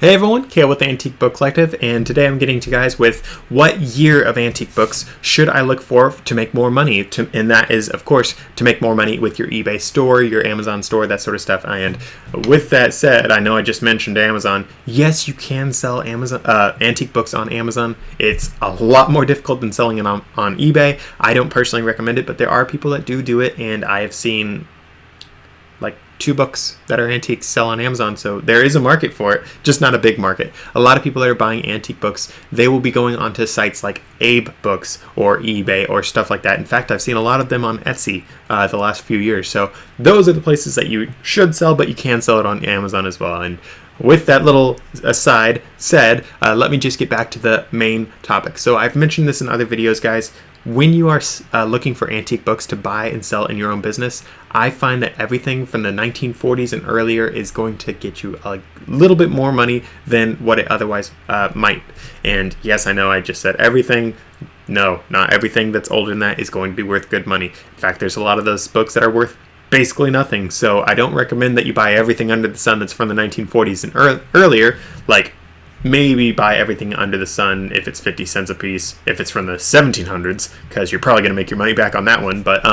Hey everyone, Kale with Antique Book Collective, and today I'm getting to you guys with what year of antique books should I look for to make more money, and that is, of course, to make more money with your eBay store, your Amazon store, that sort of stuff. And with that said, I know I just mentioned Amazon. Yes, you can sell antique books on Amazon. It's a lot more difficult than selling it on eBay. I don't personally recommend it, but there are people that do it, and I have seen like 2 books that are antiques sell on Amazon, so there is a market for it, just not a big market. A lot of people that are buying antique books, they will be going onto sites like Abe Books or eBay or stuff like that. In fact, I've seen a lot of them on Etsy the last few years, so those are the places that you should sell, but you can sell it on Amazon as well. And with that little aside said, let me just get back to the main topic. So I've mentioned this in other videos, guys. When you are looking for antique books to buy and sell in your own business, I find that everything from the 1940s and earlier is going to get you a little bit more money than what it otherwise might. And yes, I know I just said everything. No, not everything that's older than that is going to be worth good money. In fact, there's a lot of those books that are worth basically nothing. So I don't recommend that you buy everything under the sun that's from the 1940s and earlier. Like, maybe buy everything under the sun if it's 50 cents a piece, if it's from the 1700s, because you're probably going to make your money back on that one, but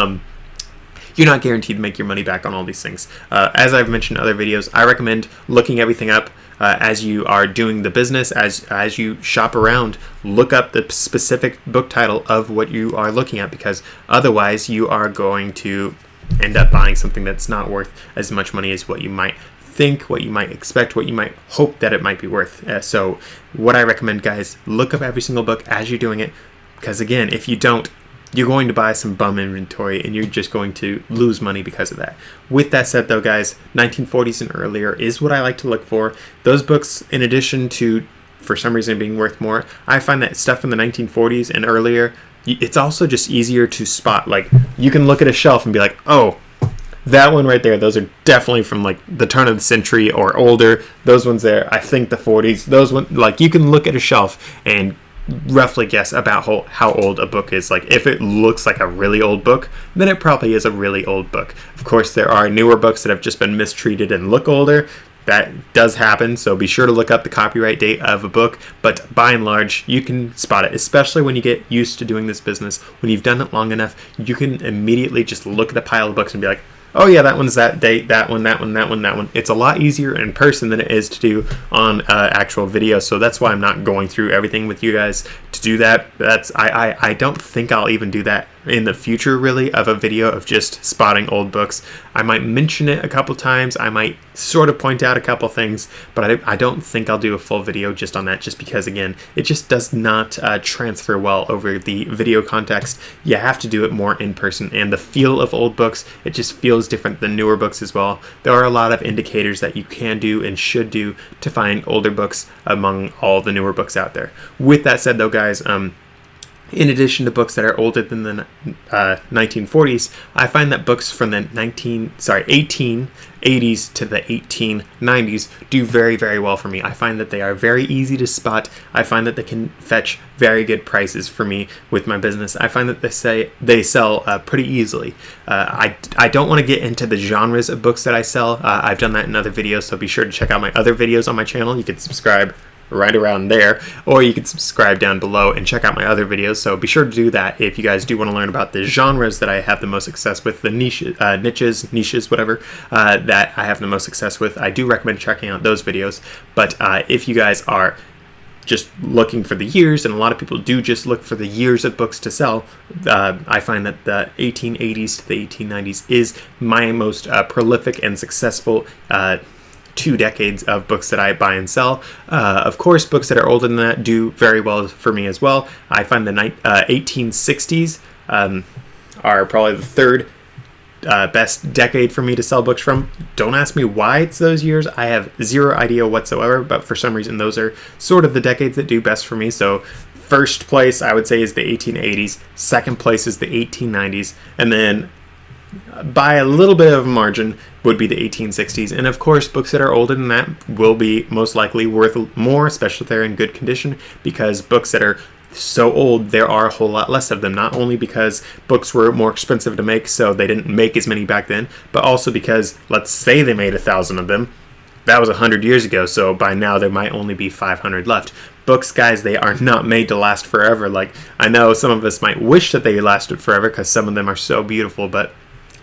you're not guaranteed to make your money back on all these things. As I've mentioned in other videos, I recommend looking everything up as you are doing the business, as you shop around. Look up the specific book title of what you are looking at, because otherwise you are going to end up buying something that's not worth as much money as what you might think, what you might expect, what you might hope that it might be worth. So what I recommend, guys, look up every single book as you're doing it, because again, if you don't, you're going to buy some bum inventory and you're just going to lose money because of that. With that said though, guys, 1940s and earlier is what I like to look for. Those books, in addition to for some reason being worth more, I find that stuff from the 1940s and earlier, it's also just easier to spot. Like, you can look at a shelf and be like, oh, that one right there, those are definitely from like the turn of the century or older. Those ones there, I think the 40s. Those ones, like, you can look at a shelf and roughly guess about how old a book is. Like, if it looks like a really old book, then it probably is a really old book. Of course, there are newer books that have just been mistreated and look older. That does happen, so be sure to look up the copyright date of a book, but by and large, you can spot it, especially when you get used to doing this business. When you've done it long enough, you can immediately just look at the pile of books and be like, oh yeah, that one's that date, that one, that one, that one, that one. It's a lot easier in person than it is to do on actual video, so that's why I'm not going through everything with you guys to do that. I don't think I'll even do that in the future, really, of a video of just spotting old books. I might mention it a couple times, I might sort of point out a couple things, but I don't think I'll do a full video just on that, just because, again, it just does not transfer well over the video context. You have to do it more in person, and the feel of old books, it just feels different than newer books as well. There are a lot of indicators that you can do and should do to find older books among all the newer books out there. With that said though, guys, in addition to books that are older than the 1940s, I find that books from the 1880s to the 1890s do very, very well for me. I find that they are very easy to spot. I find that they can fetch very good prices for me with my business. I find that they sell pretty easily. I don't want to get into the genres of books that I sell. I've done that in other videos, so be sure to check out my other videos on my channel. You can subscribe right around there, or you can subscribe down below and check out my other videos, so be sure to do that if you guys do want to learn about the genres that I have the most success with, the niches, whatever, that I have the most success with. I do recommend checking out those videos. But if you guys are just looking for the years, and a lot of people do just look for the years of books to sell, I find that the 1880s to the 1890s is my most prolific and successful 2 decades of books that I buy and sell. Of course, books that are older than that do very well for me as well. I find the 1860s are probably the 3rd best decade for me to sell books from. Don't ask me why it's those years. I have zero idea whatsoever, but for some reason those are sort of the decades that do best for me. So first place, I would say, is the 1880s. Second place is the 1890s. And then by a little bit of a margin would be the 1860s. And of course, books that are older than that will be most likely worth more, especially if they're in good condition, because books that are so old, there are a whole lot less of them. Not only because books were more expensive to make, so they didn't make as many back then, but also because, let's say they made 1,000 of them, that was 100 years ago, so by now there might only be 500 left. Books, guys, they are not made to last forever. Like, I know some of us might wish that they lasted forever because some of them are so beautiful, but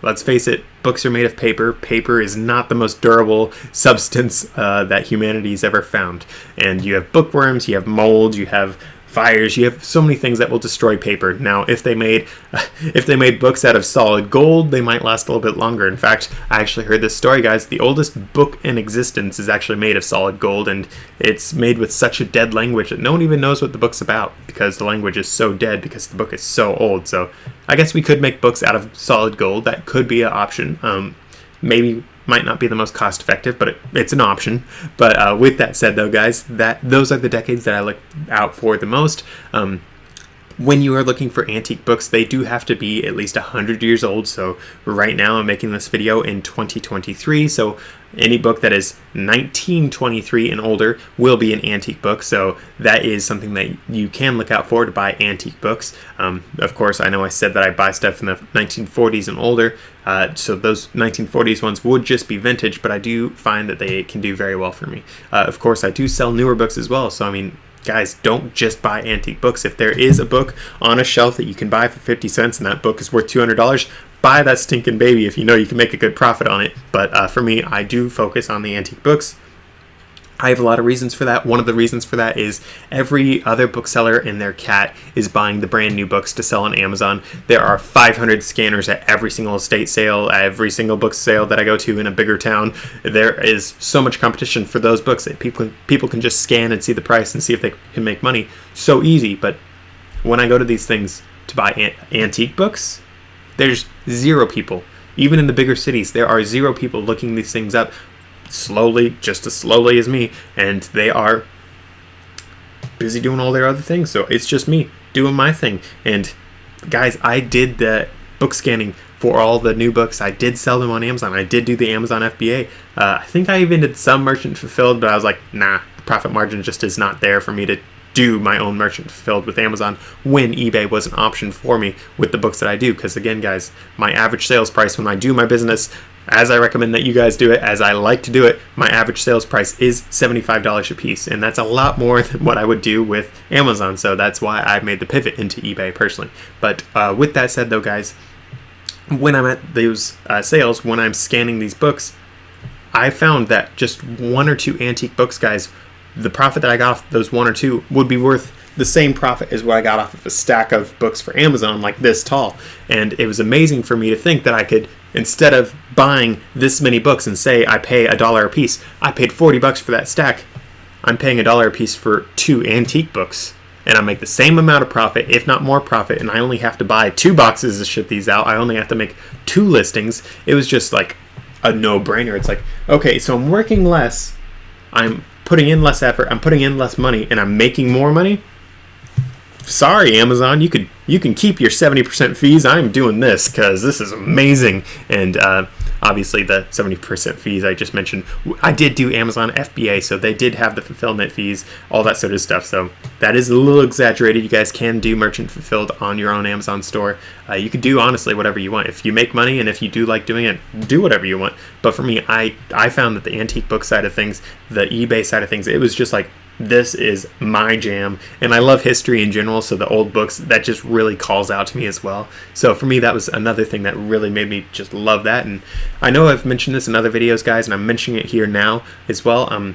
let's face it, books are made of paper. Paper is not the most durable substance that humanity's ever found. And you have bookworms, you have mold, you have fires, you have so many things that will destroy paper. Now, if they made books out of solid gold, they might last a little bit longer. In fact, I actually heard this story, guys. The oldest book in existence is actually made of solid gold, and it's made with such a dead language that no one even knows what the book's about because the language is so dead because the book is so old. So I guess we could make books out of solid gold. That could be an option. Maybe might not be the most cost effective, but it's an option. But with that said, though, guys, those are the decades that I look out for the most. When you are looking for antique books, they do have to be at least 100 years old. So right now I'm making this video in 2023. So any book that is 1923 and older will be an antique book. So that is something that you can look out for to buy antique books. Of course, I know I said that I buy stuff in the 1940s and older. So those 1940s ones would just be vintage, but I do find that they can do very well for me. Of course, I do sell newer books as well. So, I mean, guys, don't just buy antique books. If there is a book on a shelf that you can buy for 50 cents and that book is worth $200, buy that stinking baby if you know you can make a good profit on it. But for me, I do focus on the antique books. I have a lot of reasons for that. One of the reasons for that is every other bookseller and their cat is buying the brand new books to sell on Amazon. There are 500 scanners at every single estate sale, every single book sale that I go to in a bigger town. There is so much competition for those books that people can just scan and see the price and see if they can make money. So easy. But when I go to these things to buy antique books, there's zero people. Even in the bigger cities, there are zero people looking these things up slowly, just as slowly as me, and they are busy doing all their other things. So it's just me doing my thing. And guys, I did the book scanning for all the new books. I did sell them on Amazon. I did do the Amazon FBA. I think I even did some merchant fulfilled, but I was like, nah, the profit margin just is not there for me to do my own merchant fulfilled with Amazon when eBay was an option for me with the books that I do. Because again, guys, my average sales price when I do my business, as I recommend that you guys do it, as I like to do it, my average sales price is $75 a piece, and that's a lot more than what I would do with Amazon. So that's why I made the pivot into eBay personally. But with that said, though, guys, when I'm at those sales, when I'm scanning these books, I found that just one or two antique books, guys, the profit that I got off those one or two would be worth the same profit as what I got off of a stack of books for Amazon like this tall. And it was amazing for me to think that I could, instead of buying this many books and say I pay $1 a piece, I paid $40 for that stack. I'm paying $1 a piece for two antique books, and I make the same amount of profit, if not more profit, and I only have to buy 2 boxes to ship these out. I only have to make 2 listings. It was just like a no-brainer. It's like, okay, so I'm working less, I'm putting in less effort, I'm putting in less money, and I'm making more money? Sorry, Amazon, you can keep your 70% fees. I'm doing this because this is amazing. And obviously the 70% fees I just mentioned, I did do Amazon FBA, so they did have the fulfillment fees, all that sort of stuff. So that is a little exaggerated. You guys can do merchant fulfilled on your own Amazon store. You can do honestly whatever you want. If you make money and if you do like doing it, do whatever you want. But for me, I found that the antique book side of things, the eBay side of things, it was just like, this is my jam, and I love history in general, so the old books, that just really calls out to me as well. So for me, that was another thing that really made me just love that. And I know I've mentioned this in other videos, guys, and I'm mentioning it here now as well.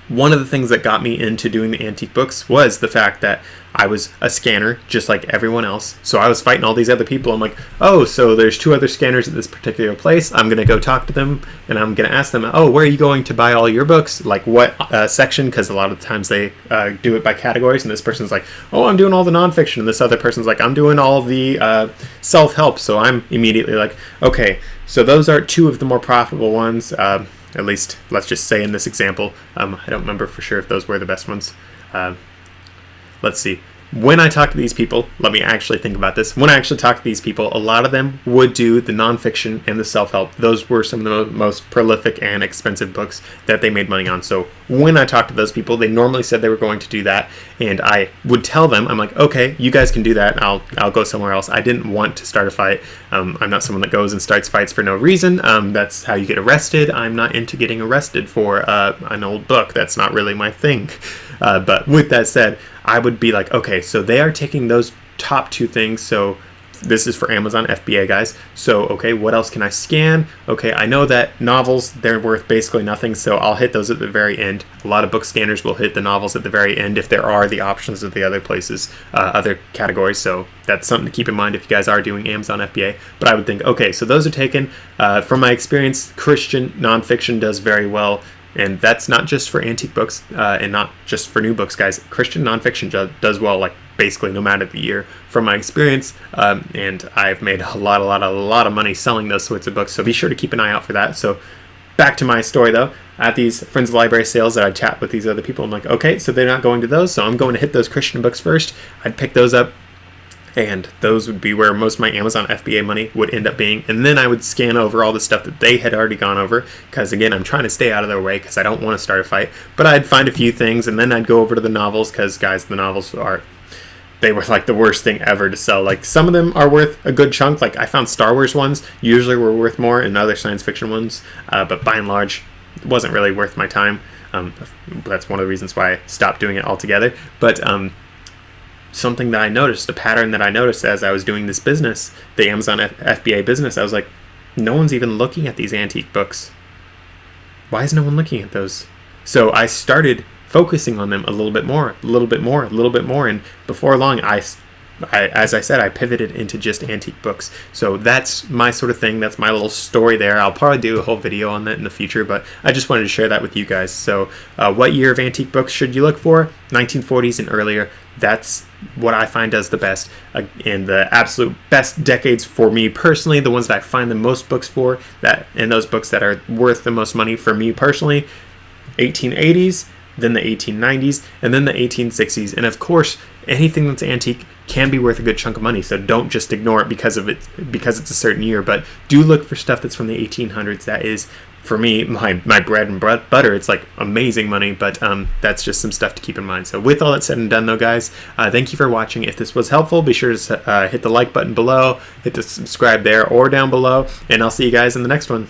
One of the things that got me into doing the antique books was the fact that I was a scanner just like everyone else. So I was fighting all these other people. I'm like, oh, so there's 2 other scanners at this particular place. I'm going to go talk to them, and I'm going to ask them, oh, where are you going to buy all your books? Like what section? Because a lot of the times they do it by categories, and this person's like, oh, I'm doing all the nonfiction. And this other person's like, I'm doing all the self-help. So I'm immediately like, okay, so those are 2 of the more profitable ones. At least, let's just say in this example, I don't remember for sure if those were the best ones. Let's see. when I talk to these people, let me actually think about this. When I actually talk to these people, a lot of them would do the nonfiction and the self-help. Those were some of the most prolific and expensive books that they made money on. So when I talked to those people, they normally said they were going to do that, and I would tell them, I'm like, okay, you guys can do that. I'll go somewhere else. I didn't want to start a fight. I'm not someone that goes and starts fights for no reason. That's how you get arrested. I'm not into getting arrested for an old book. That's not really my thing. But with that said, I would be like, okay, so they are taking those top two things. So this is for Amazon FBA, guys. So, okay, what else can I scan? Okay, I know that novels, they're worth basically nothing, so I'll hit those at the very end. A lot of book scanners will hit the novels at the very end if there are the options of the other places, other categories. So that's something to keep in mind if you guys are doing Amazon FBA. But I would think, okay, so those are taken. From my experience, Christian nonfiction does very well. And that's not just for antique books and not just for new books, guys. Christian nonfiction does well, like basically no matter the year, from my experience. And I've made a lot of money selling those sorts of books. So be sure to keep an eye out for that. So back to my story though. At these Friends of the Library sales that I chat with these other people, I'm like, okay, so they're not going to those. So I'm going to hit those Christian books first. I'd pick those up. And those would be where most of my Amazon FBA money would end up being. And then I would scan over all the stuff that they had already gone over. Because again, I'm trying to stay out of their way because I don't want to start a fight. But I'd find a few things and then I'd go over to the novels because, guys, the novels they were like the worst thing ever to sell. Like some of them are worth a good chunk. Like I found Star Wars ones usually were worth more and other science fiction ones. But by and large, it wasn't really worth my time. That's one of the reasons why I stopped doing it altogether. But something that I noticed, a pattern that I noticed as I was doing this business, the Amazon FBA business, I was like, no one's even looking at these antique books. Why is no one looking at those? So I started focusing on them a little bit more, and before long, as I said, I pivoted into just antique books. So that's my sort of thing. That's my little story there. I'll probably do a whole video on that in the future, but I just wanted to share that with you guys. So what year of antique books should you look for? 1940s and earlier. That's what I find does the best. And the absolute best decades for me personally, the ones that I find the most books for, and those books that are worth the most money for me personally, 1880s, then the 1890s, and then the 1860s. And of course, anything that's antique can be worth a good chunk of money, so don't just ignore it because it's a certain year, but do look for stuff that's from the 1800s. That is, for me, my bread and butter. It's like amazing money, but that's just some stuff to keep in mind. So with all that said and done though, guys, thank you for watching. If this was helpful, be sure to hit the like button below, hit the subscribe there or down below, and I'll see you guys in the next one.